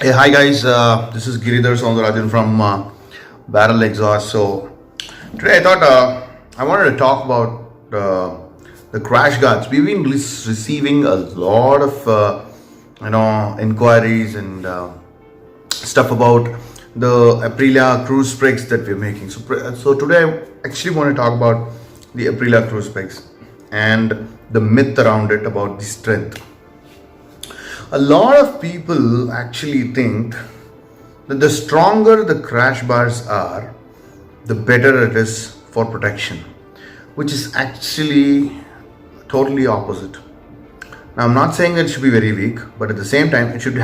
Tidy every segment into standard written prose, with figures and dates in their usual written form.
Hey, hi guys. This is Giridhar Soundarajan from Barrel Exhaust. So today I thought I wanted to talk about the crash guards. We've been receiving a lot of inquiries and stuff about the Aprilia cruise brakes that we're making. So today I actually want to talk about the Aprilia cruise brakes and the myth around it about the strength. A lot of people actually think that the stronger the crash bars are, the better it is for protection, which is actually totally opposite. Now, I'm not saying that it should be very weak, but at the same time, it should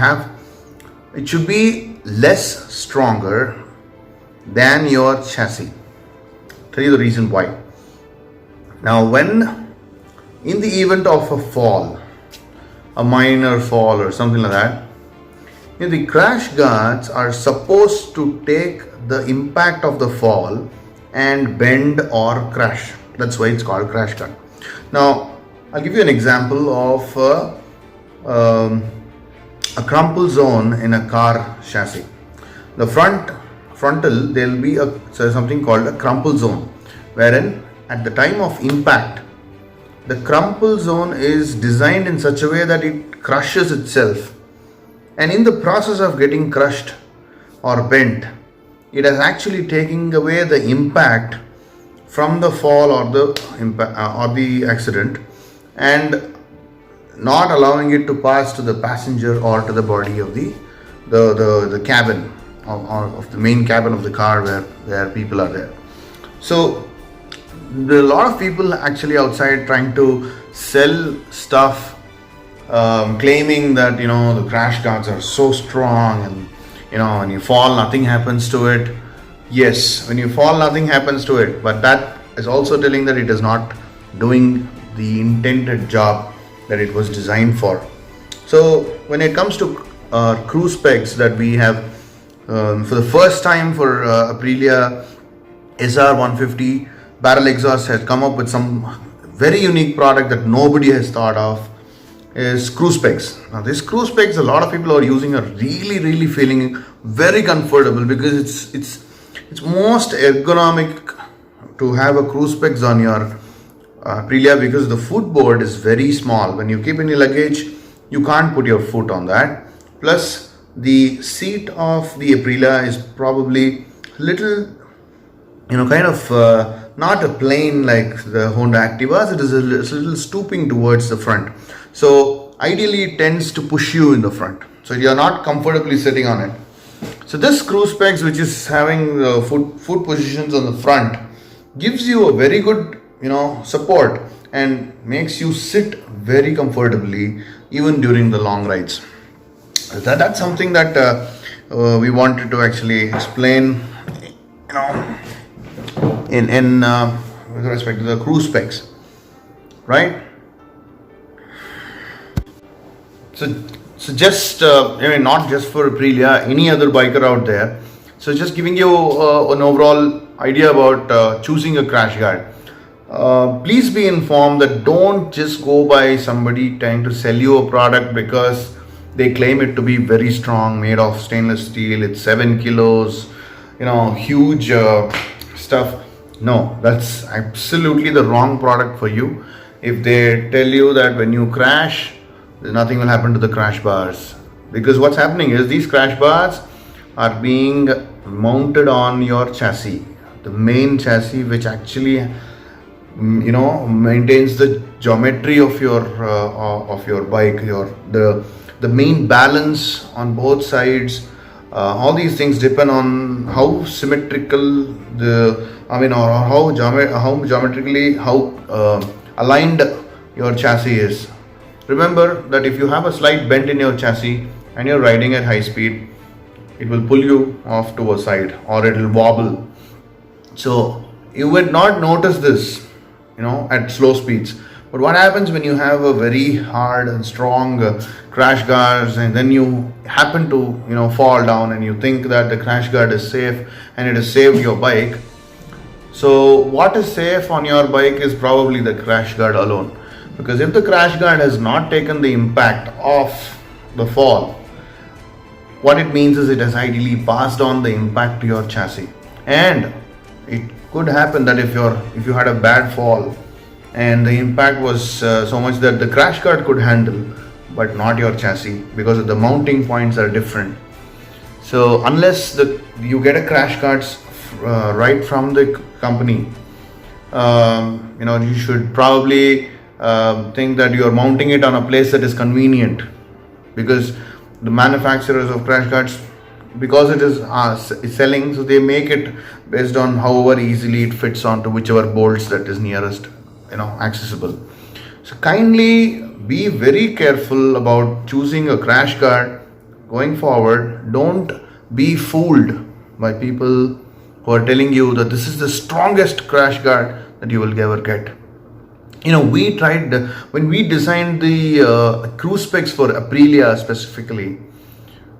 be less stronger than your chassis. I'll tell you the reason why. Now, when in the event of a fall, a minor fall or something like that, the crash guards are supposed to take the impact of the fall and bend or crash. That's why it's called crash guard. Now, I'll give you an example of a crumple zone in a car chassis. The frontal, there will be something called a crumple zone, wherein at the time of impact, the crumple zone is designed in such a way that it crushes itself, and in the process of getting crushed or bent, it is actually taking away the impact from the fall or the accident, and not allowing it to pass to the passenger or to the body of the cabin of the main cabin of the car where people are there. So there are a lot of people actually outside trying to sell stuff, claiming that the crash guards are so strong, and when you fall nothing happens to it. Yes, when you fall nothing happens to it, but that is also telling that it is not doing the intended job that it was designed for. So when it comes to cruise specs that we have, for the first time for Aprilia SR150, Barrel Exhaust has come up with some very unique product that nobody has thought of, is cruise specs. Now this cruise specs, a lot of people are using, are really feeling very comfortable, because it's most ergonomic to have a cruise specs on your Aprilia, because the footboard is very small. When you keep in your luggage, you can't put your foot on that. Plus the seat of the Aprilia is probably little kind of not a plane like the Honda Activas. It is a little stooping towards the front. So ideally it tends to push you in the front. So you're not comfortably sitting on it. So this cruise specs, which is having the foot positions on the front, gives you a very good support and makes you sit very comfortably even during the long rides. That's something that we wanted to actually explain in with respect to the cruise specs, right? So just not just for Aprilia, any other biker out there. So just giving you an overall idea about choosing a crash guard. Please be informed that don't just go by somebody trying to sell you a product because they claim it to be very strong, made of stainless steel, it's 7 kilos, huge stuff. No, that's absolutely the wrong product for you. If they tell you that when you crash, nothing will happen to the crash bars, because what's happening is these crash bars are being mounted on your chassis, the main chassis, which actually maintains the geometry of your bike, the main balance on both sides. All these things depend on how symmetrical how geometrically aligned your chassis is. Remember that if you have a slight bend in your chassis and you're riding at high speed, it will pull you off to a side, or it will wobble. So you would not notice this at slow speeds. But what happens when you have a very hard and strong crash guards, and then you happen to fall down, and you think that the crash guard is safe and it has saved your bike. So what is safe on your bike is probably the crash guard alone, because if the crash guard has not taken the impact of the fall, What it means is it has ideally passed on the impact to your chassis, and it could happen that if you had a bad fall and the impact was so much that the crash guard could handle, but not your chassis, because the mounting points are different. So unless you get a crash guards right from the company, you should probably think that you are mounting it on a place that is convenient, because the manufacturers of crash guards, because it is selling, so they make it based on however easily it fits onto whichever bolts that is nearest, accessible. So kindly be very careful about choosing a crash guard going forward. Don't be fooled by people who are telling you that this is the strongest crash guard that you will ever get. We tried, when we designed the cruise specs for Aprilia specifically,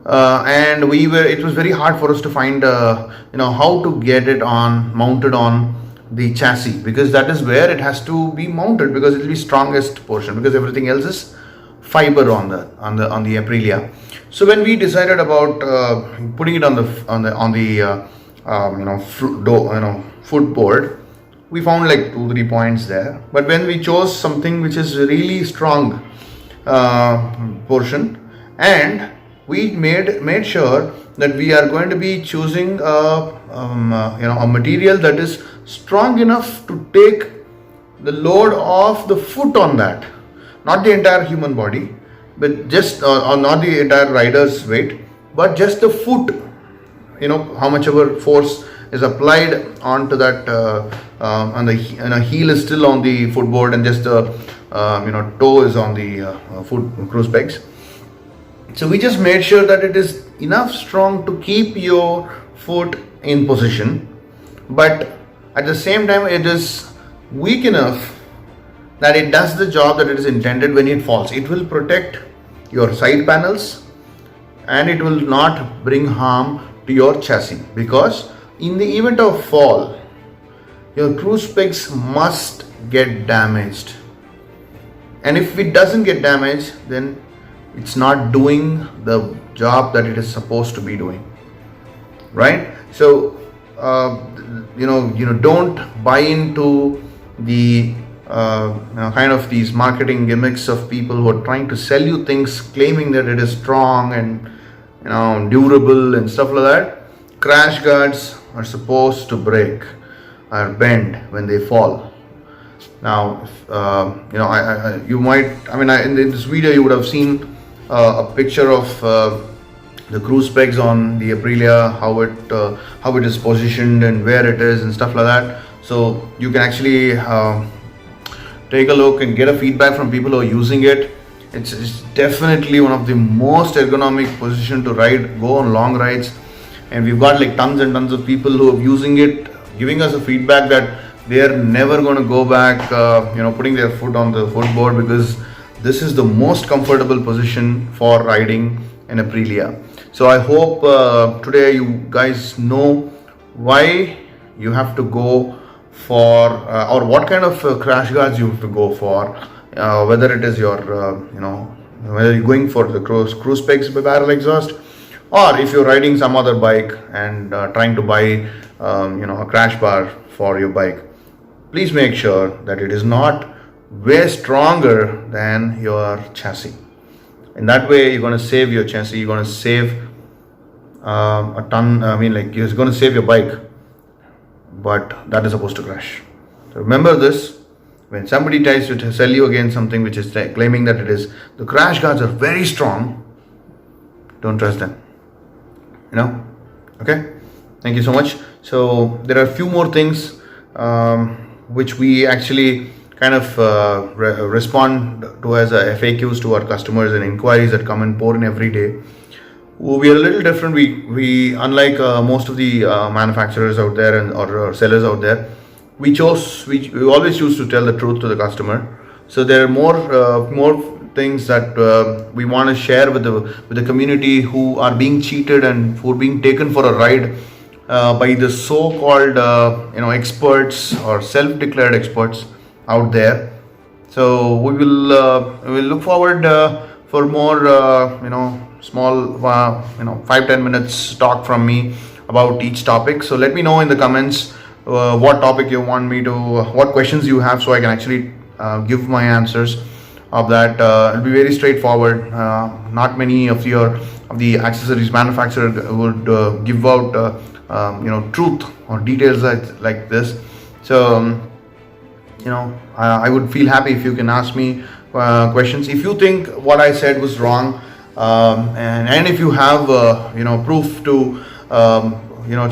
and it was very hard for us to find how to get it mounted on the chassis, because that is where it has to be mounted, because it will be strongest portion, because everything else is fiber on the Aprilia. So when we decided about putting it on the footboard, we found like 2-3 points there. But when we chose something which is really strong portion, and we made sure that we are going to be choosing a material that is strong enough to take the load of the foot on that, not the entire human body, but just or not the entire rider's weight, but just the foot, how much ever force is applied onto that, and the heel is still on the footboard, and just the toe is on the foot cruise pegs. So we just made sure that it is enough strong to keep your foot in position, but at the same time it is weak enough that it does the job that it is intended when it falls. It will protect your side panels, and it will not bring harm to your chassis, because in the event of fall, your cruise pegs must get damaged, and if it doesn't get damaged, then it's not doing the job that it is supposed to be doing, right? So don't buy into the kind of these marketing gimmicks of people who are trying to sell you things claiming that it is strong and durable and stuff like that. Crash guards are supposed to break or bend when they fall. Now, in this video you would have seen a picture of the cruise pegs on the Aprilia, how it is positioned and where it is and stuff like that. So you can actually take a look and get a feedback from people who are using it. It's definitely one of the most ergonomic position to go on long rides, and we've got like tons and tons of people who are using it, giving us a feedback that they are never going to go back putting their foot on the footboard, because this is the most comfortable position for riding an Aprilia. So I hope today you guys know why you have to go for or what kind of crash guards you have to go for, whether it is your whether you're going for the cruise pegs by barrel exhaust, or if you're riding some other bike and trying to buy a crash bar for your bike. Please make sure that it is not way stronger than your chassis. In that way, you're going to save your chassis, you're going to save a ton, you're going to save your bike, but that is supposed to crash. So remember this, when somebody tries to sell you again something which is claiming that it is, the crash guards are very strong, don't trust them. Okay? Thank you so much. So there are a few more things which we actually kind of respond to as FAQs to our customers and inquiries that come and pour in every day. We are a little different. We unlike most of the manufacturers out there or sellers out there, we always choose to tell the truth to the customer. So there are more things that we want to share with the community who are being cheated and who are being taken for a ride by the so-called experts or self-declared experts out there. So we will look forward for more small 5-10 minutes talk from me about each topic. So let me know in the comments what topic you want me to, what questions you have, so I can actually give my answers of that. It'll be very straightforward. Not many of the accessories manufacturer would give out truth or details like this. So I would feel happy if you can ask me questions. If you think what I said was wrong, and if you have proof to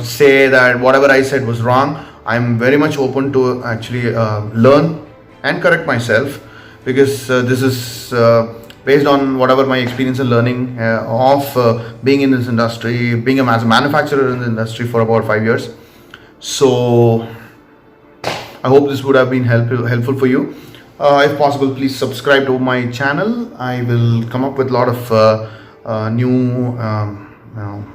say that whatever I said was wrong, I'm very much open to actually learn and correct myself, because this is based on whatever my experience and learning of being in this industry, being as a manufacturer in the industry for about 5 years. So I hope this would have been helpful for you. If possible, please subscribe to my channel. I will come up with a lot of new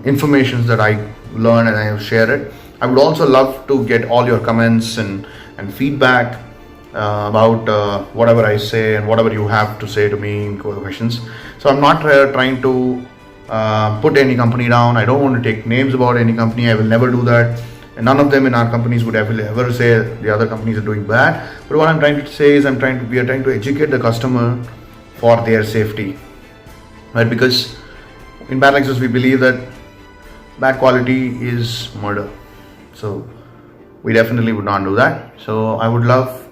information that I learn, and I will share it. I would also love to get all your comments and feedback about whatever I say and whatever you have to say to me in questions. So I'm not trying to put any company down. I don't want to take names about any company. I will never do that. And none of them in our companies would ever say the other companies are doing bad. But what I'm trying to say is we are trying to educate the customer for their safety, right? Because in Bad Lexus we believe that bad quality is murder. So we definitely would not do that. So I would love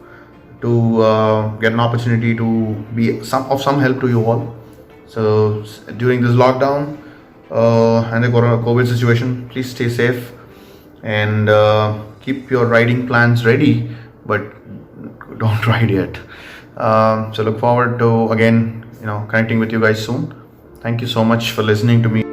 to get an opportunity to be of some help to you all. So during this lockdown and the COVID situation, please stay safe and keep your riding plans ready, but don't ride yet. So look forward to again connecting with you guys soon. Thank you so much for listening to me.